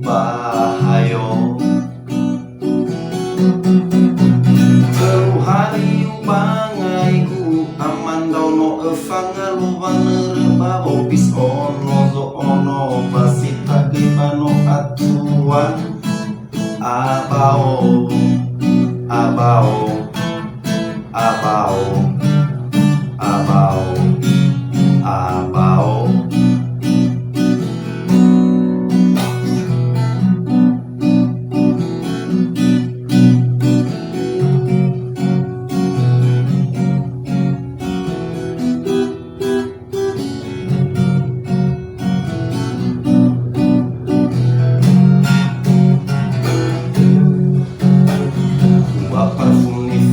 bahayo telu hari bangai ku aman daw no efanga lubaner babopis ono zo ono pasita gebano atua abao abao abao abao abao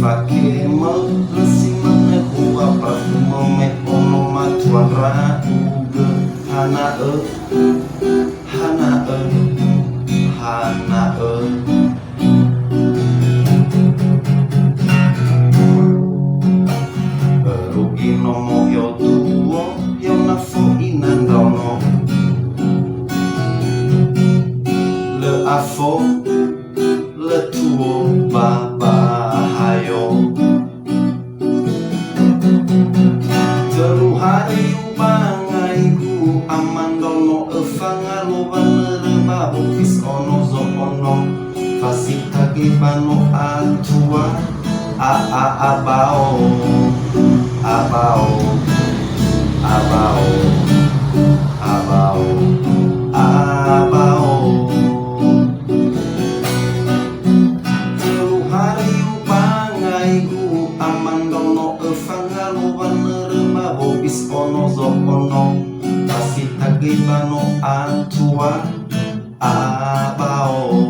Fake melesi mana kuwa parfum me ono matuan rauge hana hana hana rugi nomo yo tuo yo nafo inandono le afo le tuo baba telu hari bangai ku aman dono efanga lubaner babopis ono zo ono fasita gebano atua abao abao abao abao abao telu hari bangai ku aman dono efanga lubaner babopis ono zo ono pasita gebano atua abao